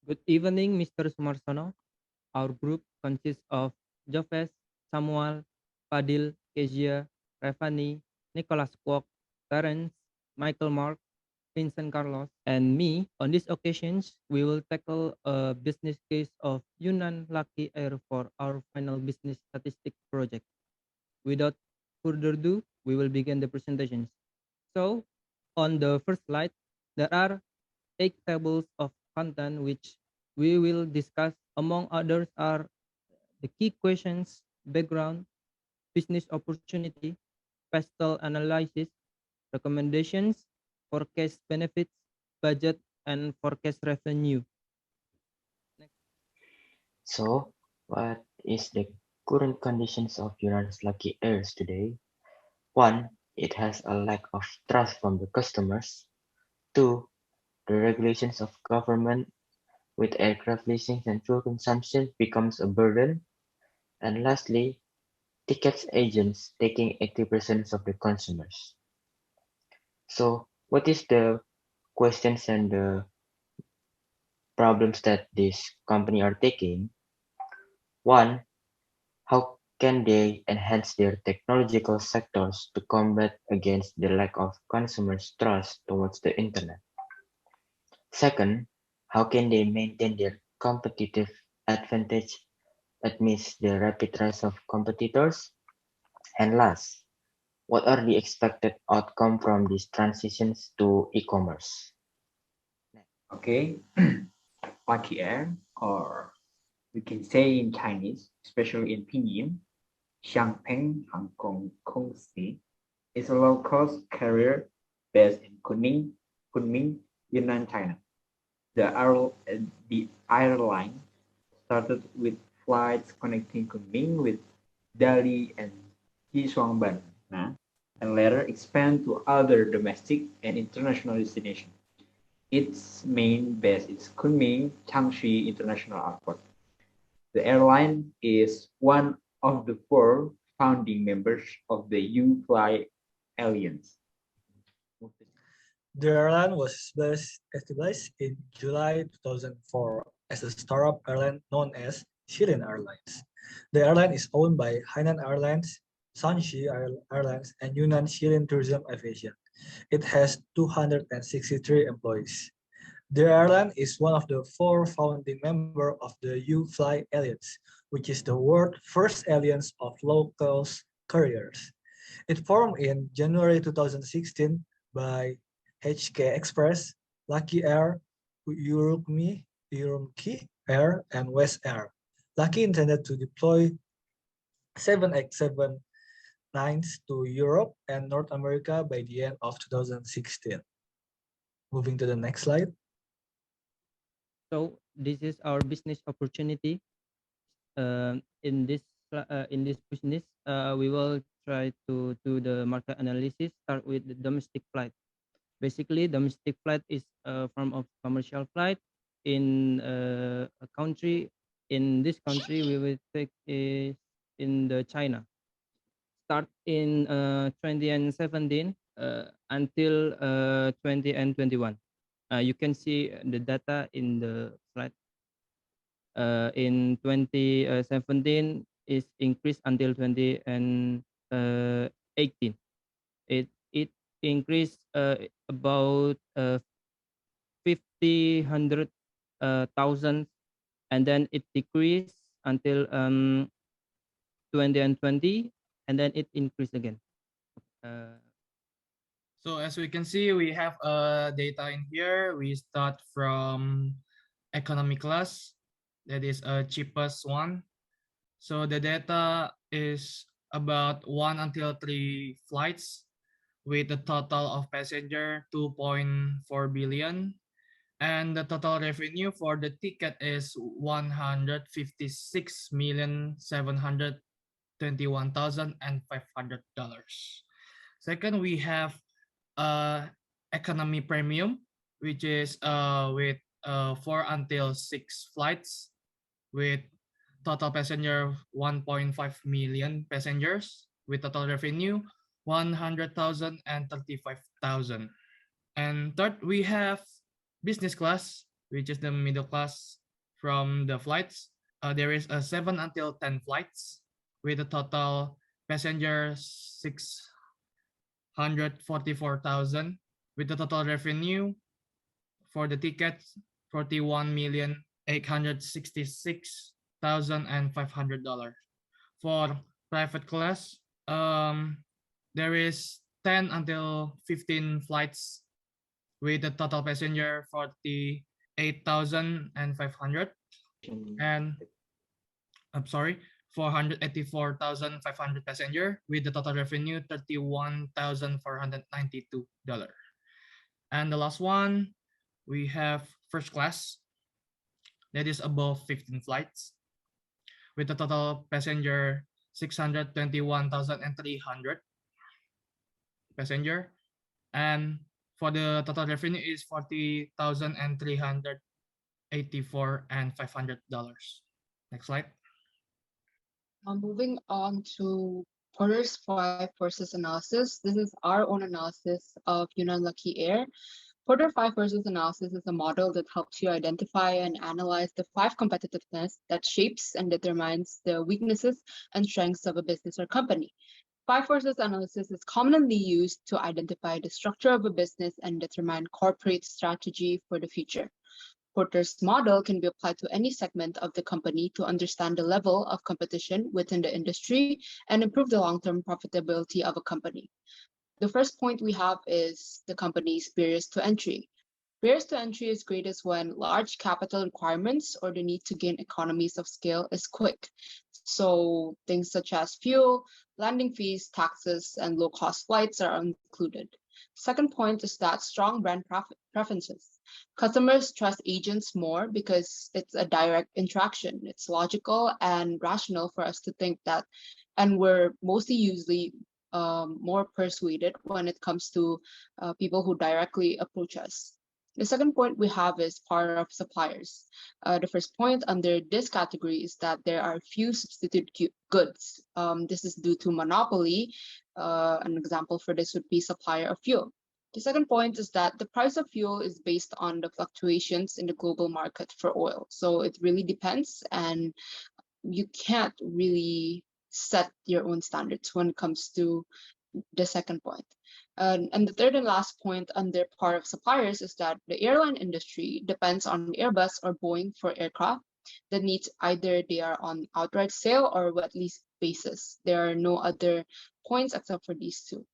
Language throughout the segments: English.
Good evening, Mr. Sumarsono. Our group consists of Jofes, Samuel, Fadil, Kezia, Revani, Nicholas Kwok, Terence, Michael Mark, Vincent Carlos, and me. On these occasions, we will tackle a business case of Yunnan Lucky Air for our final business statistic project. Without further ado, we will begin the presentations. So, on the first slide, there are 8 tables of content which we will discuss. Among others are the key questions, background, business opportunity, pastel analysis, recommendations, forecast benefits, budget, and forecast revenue. Next. So, what is the current conditions of Iran's lucky airs today? One, it has a lack of trust from the customers. Two, the regulations of government with aircraft leasing and fuel consumption becomes a burden. And lastly, tickets agents taking 80% of the consumers. So, what is the questions and the problems that this company are taking? One, how can they enhance their technological sectors to combat against the lack of consumers' trust towards the internet? Second, how can they maintain their competitive advantage amidst the rapid rise of competitors? And last, what are the expected outcome from these transitions to e-commerce? Okay, Lucky Air, or we can say in Chinese, especially in Pinyin, Xiangpeng Hangkong Kongsi is a low-cost carrier based in Kunming, Yunnan, China. The airline started with flights connecting Kunming with Delhi and Jishuangban, and later expand to other domestic and international destinations. Its main base is Kunming Changshi International Airport. The airline is one of the 4 founding members of the U-Fly Alliance. The airline was established in July 2004 as a startup airline known as Shirin Airlines. The airline is owned by Hainan Airlines, Shanxi Airlines, and Yunnan Shirin Tourism Aviation. It has 263 employees. The airline is one of the 4 founding members of the U-Fly Alliance, which is the world's first alliance of low-cost carriers. It formed in January 2016 by HK Express, Lucky Air, Urumqi Air, and West Air. Lucky intended to deploy 787 nines to Europe and North America by the end of 2016. Moving to the next slide. So this is our business opportunity. In this business, we will try to do the market analysis. Start with the domestic flight. Basically, domestic flight is a form of commercial flight in a country. In this country, we will take is in the China. Start in 2017 until 2021. You can see the data in the slide. In 2017 is increased until 2018. It increased about 50,000, and then it decreased until 2020, and then it increased again. Uh, So as we can see, we have data in here. We start from economy class. That is a cheapest one. So the data is about 1 until 3 flights with a total of passenger 2.4 billion. And the total revenue for the ticket is 156,721,500. Second, we have economy premium, which is with 4 until 6 flights with total passenger 1.5 million passengers with total revenue 100,000 and 35,000. And third, we have business class, which is the middle class from the flights. There is a 7 until 10 flights with a total passenger 644,000 with the total revenue for the tickets 41,866,500 dollars. For private class, there is 10 until 15 flights with a total passenger 48,500 and I'm sorry 484,500 passenger with the total revenue $31,492. And the last one, we have first class that is above 15 flights with a total passenger 621,300 passenger, and for the total revenue is 40,384 and $500. Next slide. Moving on to Porter's 5 forces analysis. This is our own analysis of Yunnan Lucky Air. Porter 5 forces analysis is a model that helps you identify and analyze the 5 competitiveness that shapes and determines the weaknesses and strengths of a business or company. 5 forces analysis is commonly used to identify the structure of a business and determine corporate strategy for the future. Porter's model can be applied to any segment of the company to understand the level of competition within the industry and improve the long-term profitability of a company. The first point we have is the company's barriers to entry. Barriers to entry is greatest when large capital requirements or the need to gain economies of scale is quick. So things such as fuel, landing fees, taxes, and low-cost flights are included. Second point is that strong brand preferences. Customers trust agents more because it's a direct interaction. It's logical and rational for us to think that, and we're mostly usually more persuaded when it comes to people who directly approach us. The second point we have is power of suppliers. The first point under this category is that there are few substitute goods. This is due to monopoly. An example for this would be supplier of fuel. The second point is that the price of fuel is based on the fluctuations in the global market for oil. So it really depends, and you can't really set your own standards when it comes to the second point. And the third and last point under part of suppliers is that the airline industry depends on Airbus or Boeing for aircraft that needs either they are on outright sale or wet lease basis. There are no other points except for these two.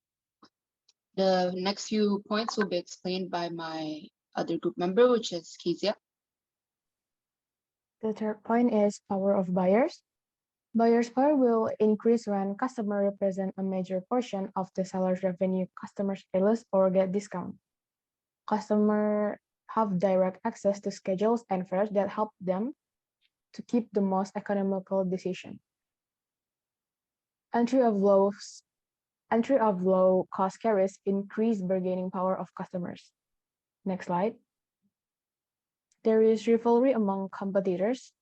The next few points will be explained by my other group member, which is Kezia. The third point is power of buyers. Buyer's power will increase when customers represent a major portion of the seller's revenue. Customers pay less or get discount. Customers have direct access to schedules and fares that help them to keep the most economical decision. Entry of low cost carriers increase bargaining power of customers. Next slide. There is rivalry among competitors.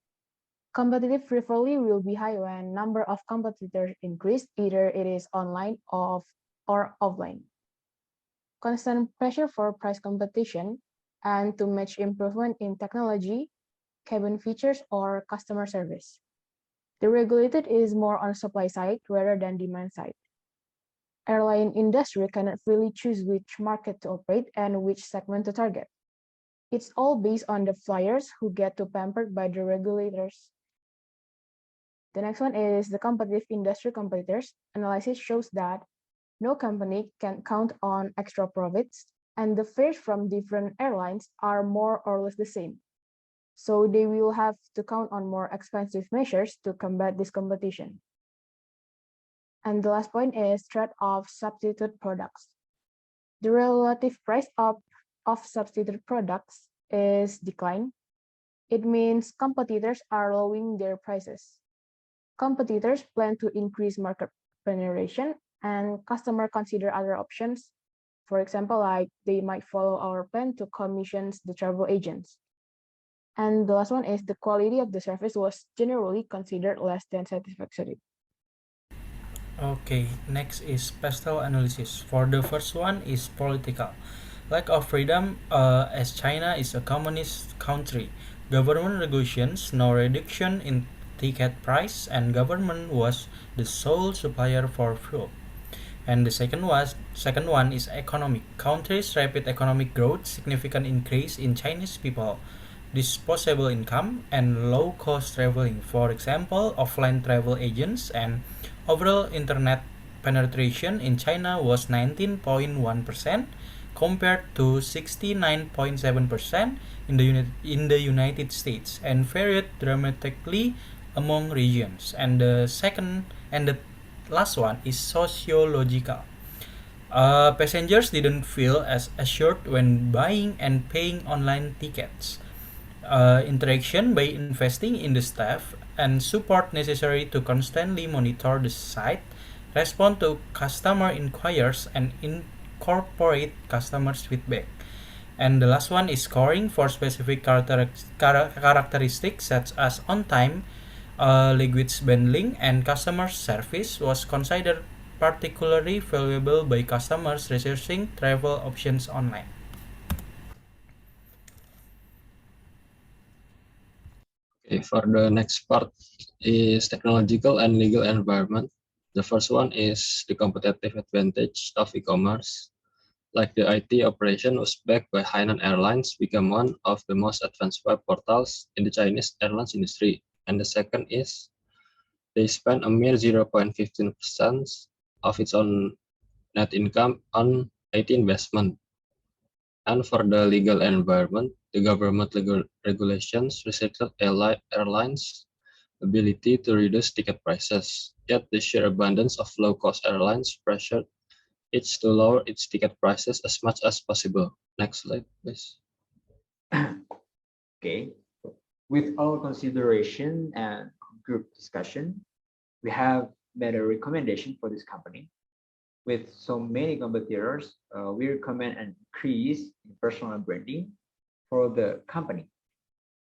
Competitive rivalry will be high when number of competitors increase, either it is online or offline. Constant pressure for price competition and to match improvement in technology, cabin features, or customer service. The regulated is more on supply side rather than demand side. Airline industry cannot really choose which market to operate and which segment to target. It's all based on the flyers who get to pampered by the regulators. The next one is the competitive industry competitors. Analysis shows that no company can count on extra profits, and the fares from different airlines are more or less the same. So they will have to count on more expensive measures to combat this competition. And the last point is threat of substitute products. The relative price of substitute products is decline. It means competitors are lowering their prices. Competitors plan to increase market penetration, and customers consider other options. For example, like they might follow our plan to commission the travel agents. And the last one is the quality of the service was generally considered less than satisfactory. Okay, next is Pastel Analysis. For the first one is political. lack of freedom as China is a communist country. Government regulations, no reduction in ticket price, and government was the sole supplier for fuel. And the second one is economic. Country's rapid economic growth, significant increase in Chinese people, disposable income, and low cost traveling. For example, offline travel agents and overall internet penetration in China was 19.1% compared to 69.7% in the United States and varied dramatically among regions. And the last one is sociological. Passengers didn't feel as assured when buying and paying online tickets. Interaction by investing in the staff and support necessary to constantly monitor the site, respond to customer inquiries, and incorporate customers' feedback. And the last one is scoring for specific characteristics such as on time, language handling, and customer service was considered particularly valuable by customers researching travel options online. Okay, for the next part is technological and legal environment. The first one is the competitive advantage of e-commerce. Like the IT operation Uzbek by Hainan Airlines became one of the most advanced web portals in the Chinese airlines industry. And the second is they spend a mere 0.15% of its own net income on IT investment. And for the legal environment, the government legal regulations restricted airlines' ability to reduce ticket prices. Yet the sheer abundance of low-cost airlines pressured it to lower its ticket prices as much as possible. Next slide, please. Okay. With all consideration and group discussion, we have made a recommendation for this company. With so many competitors, we recommend an increase in personal branding for the company,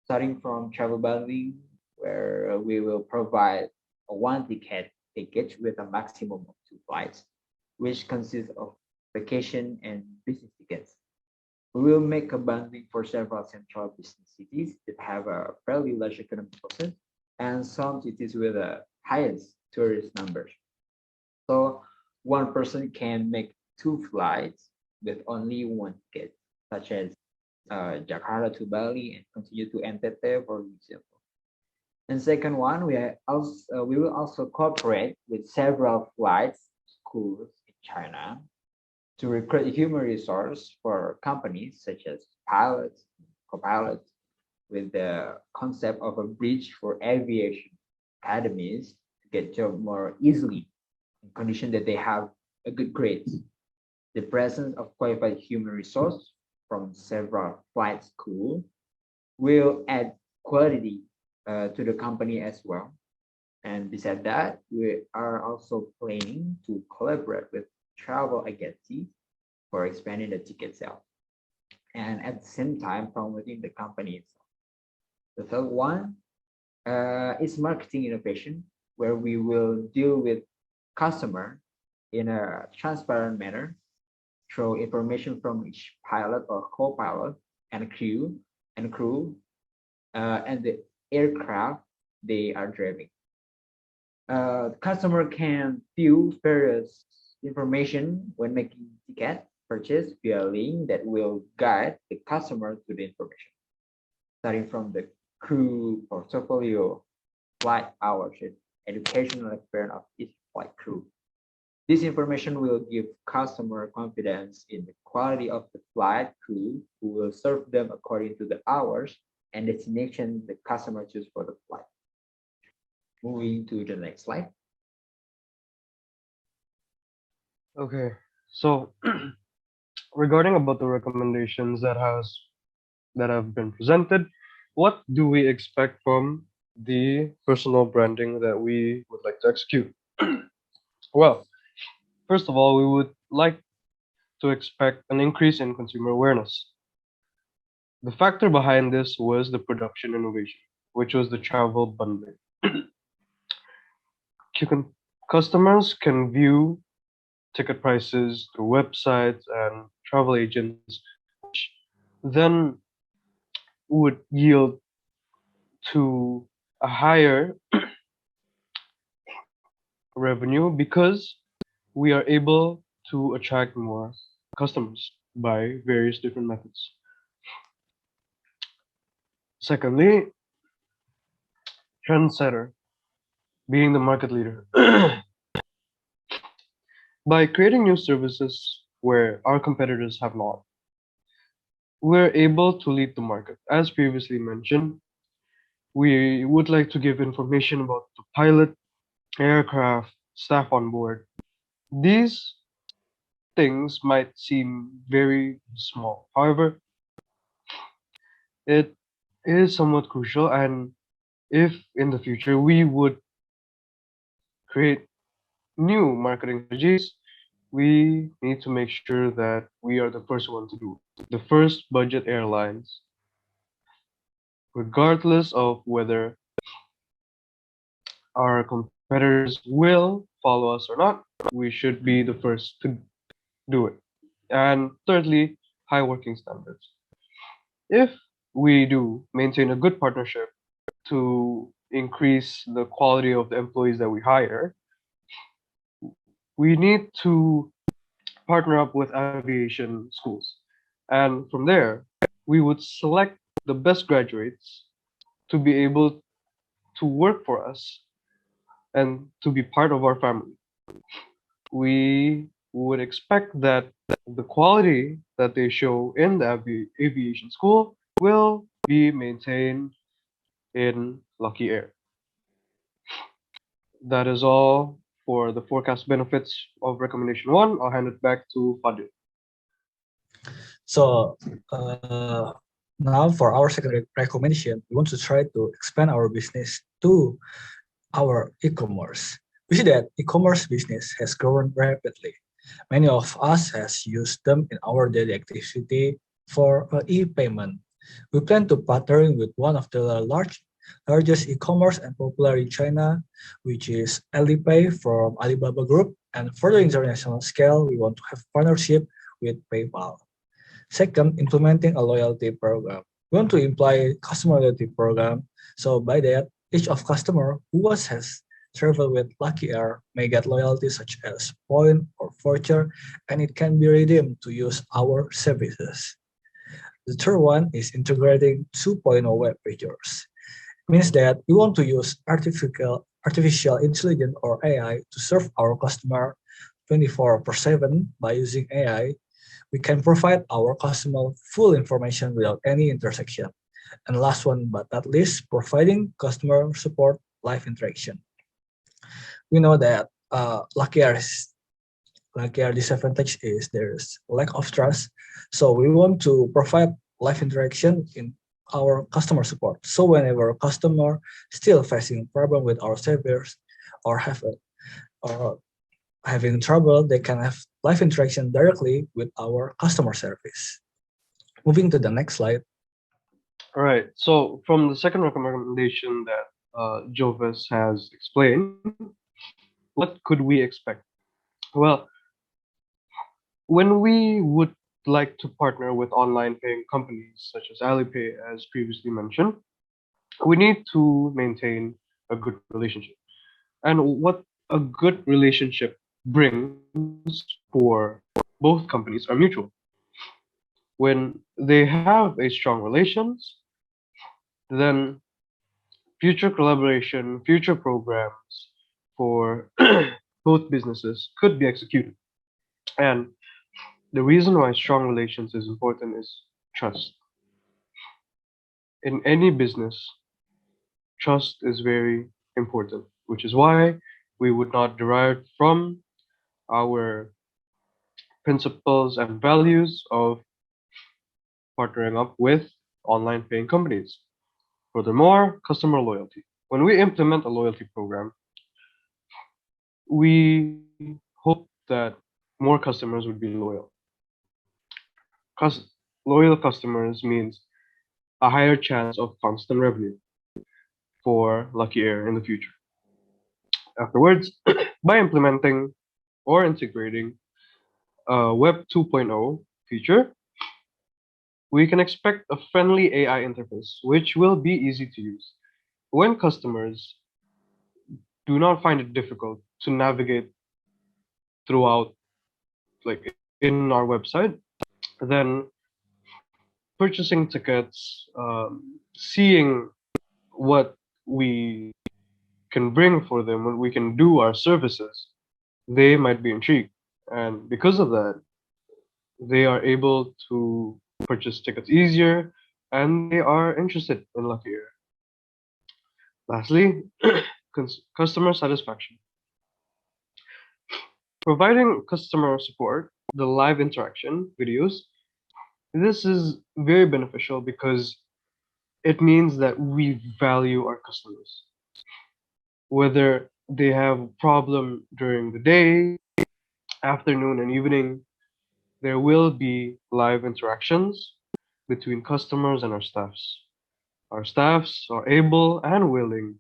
starting from travel bundling, where we will provide a one ticket package with a maximum of 2 flights, which consists of vacation and business tickets. We will make a bundling for several central business cities that have a fairly large economic process and some cities with the highest tourist numbers. So one person can make 2 flights with only one ticket, such as Jakarta to Bali and continue to NTT, for example. And second one, we will also cooperate with several flights schools in China to recruit human resource for companies such as pilots, co-pilots, with the concept of a bridge for aviation academies to get job more easily in condition that they have a good grades. The presence of qualified human resource from several flight school will add quality to the company as well. And besides that, we are also planning to collaborate with travel agencies for expanding the ticket sales and at the same time promoting the company itself. The third one is marketing innovation, where we will deal with customer in a transparent manner through information from each pilot or co-pilot and crew and the aircraft they are driving. The customer can view various information when making ticket purchase via link that will guide the customer to the information, starting from the crew portfolio, flight hours, and educational experience of each flight crew. This information will give customer confidence in the quality of the flight crew who will serve them according to the hours and destination the customer choose for the flight. Moving to the next slide. Okay, so regarding about the recommendations that have been presented, what do we expect from the personal branding that we would like to execute? Well, first of all, we would like to expect an increase in consumer awareness. The factor behind this was the production innovation, which was the travel bundling. Customers can view ticket prices through websites and travel agents, which then would yield to a higher revenue because we are able to attract more customers by various different methods. Secondly, trendsetter, being the market leader. By creating new services where our competitors have not, we're able to lead the market. As previously mentioned, we would like to give information about the pilot, aircraft, staff on board. These things might seem very small. However, it is somewhat crucial, and if in the future we would create new marketing strategies, we need to make sure that we are the first one to do it. The first budget airlines, regardless of whether our competitors will follow us or not, we should be the first to do it. And thirdly, high working standards. If we do maintain a good partnership to increase the quality of the employees that we hire, we need to partner up with aviation schools. And from there, we would select the best graduates to be able to work for us and to be part of our family. We would expect that the quality that they show in the aviation school will be maintained in Lucky Air. That is all for the forecast benefits of recommendation one. I'll hand it back to Fadil. So now for our second recommendation, we want to try to expand our business to our e-commerce. We see that e-commerce business has grown rapidly. Many of us has used them in our daily activity for e-payment. We plan to partner with one of the largest e-commerce and popular in China, which is Alipay from Alibaba Group. And for the international scale, we want to have partnership with PayPal. Second, implementing a loyalty program. We want to imply customer loyalty program. So by that, each of customer who has traveled with Lucky Air may get loyalty such as point or voucher, and it can be redeemed to use our services. The third one is integrating 2.0 web features. It means that we want to use artificial intelligence or AI to serve our customer 24/7 by using AI. We can provide our customer full information without any intersection. And last one but not least, providing customer support live interaction. We know that Lucky Air disadvantage is there's lack of trust. So we want to provide live interaction in our customer support. So whenever a customer still facing problem with our service or having trouble, they can have live interaction directly with our customer service. Moving to the next slide. All right. So from the second recommendation that Jovis has explained, what could we expect? Well, when we would like to partner with online paying companies such as Alipay, as previously mentioned, we need to maintain a good relationship. And what a good relationship brings for both companies are mutual. When they have a strong relations, then future collaboration, future programs for both businesses could be executed. And the reason why strong relations is important is trust. In any business, trust is very important, which is why we would not derive from our principles and values of partnering up with online paying companies. Furthermore, customer loyalty. When we implement a loyalty program, we hope that more customers would be loyal. Loyal customers means a higher chance of constant revenue for Lucky Air in the future. Afterwards, by implementing or integrating Web 2.0 future, we can expect a friendly AI interface, which will be easy to use. When customers do not find it difficult to navigate throughout, like in our website, then purchasing tickets, seeing what we can bring for them, what we can do our services, they might be intrigued. And because of that, they are able to purchase tickets easier and they are interested in Lucky Air. Lastly, customer satisfaction. Providing customer support, the live interaction videos, this is very beneficial because it means that we value our customers. Whether they have a problem during the day, afternoon, and evening, there will be live interactions between customers and our staffs. Our staffs are able and willing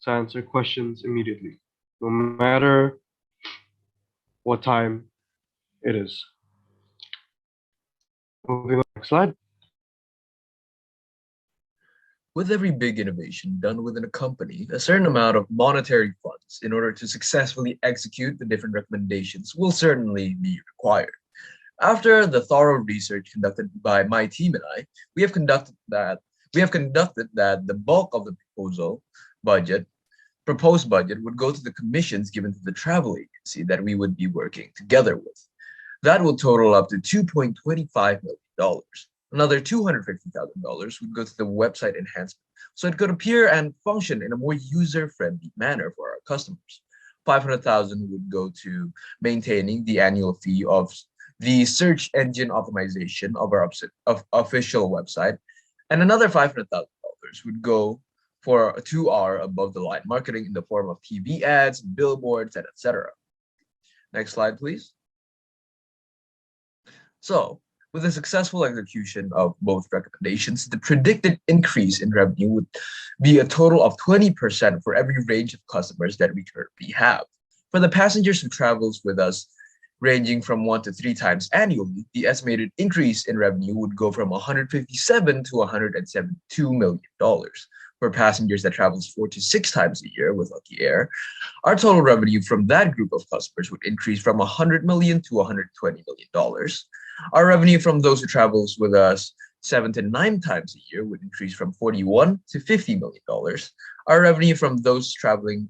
to answer questions immediately, no matter what time it is. Moving on, next slide. With every big innovation done within a company, a certain amount of monetary funds in order to successfully execute the different recommendations will certainly be required. After the thorough research conducted by my team and I, we have conducted that the bulk of the proposed budget would go to the commissions given to the travel agency that we would be working together with. That will total up to $2.25 million. Another $250,000 would go to the website enhancement, so it could appear and function in a more user-friendly manner for our customers. $500,000 would go to maintaining the annual fee of the search engine optimization of our official website, and another $500,000 would go to our above-the-line marketing in the form of TV ads, billboards, and etc. Next slide, please. So, with the successful execution of both recommendations, the predicted increase in revenue would be a total of 20% for every range of customers that we currently have. For the passengers who travels with us, ranging from 1 to 3 times annually, the estimated increase in revenue would go from $157 to $172 million. For passengers that travels 4 to 6 times a year with Lucky Air, our total revenue from that group of customers would increase from $100 million to $120 million. Our revenue from those who travels with us 7 to 9 times a year would increase from $41 to $50 million. Our revenue from those traveling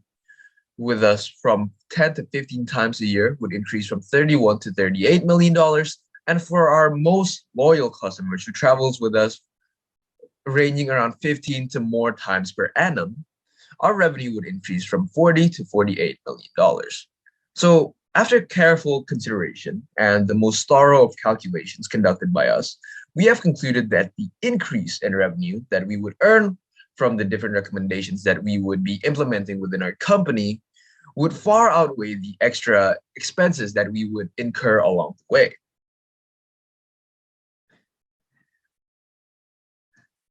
with us from 10 to 15 times a year would increase from $31 to $38 million. And for our most loyal customers who travels with us ranging around 15 to more times per annum, our revenue would increase from $40 to $48 million. So after careful consideration and the most thorough of calculations conducted by us, we have concluded that the increase in revenue that we would earn from the different recommendations that we would be implementing within our company would far outweigh the extra expenses that we would incur along the way.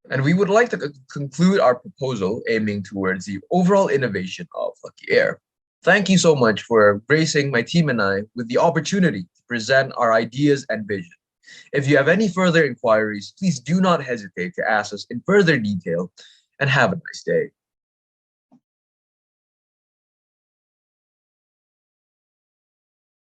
And we would like to conclude our proposal aiming towards the overall innovation of Lucky Air. Thank you so much for gracing my team and I with the opportunity to present our ideas and vision. If you have any further inquiries, please do not hesitate to ask us in further detail, and have a nice day.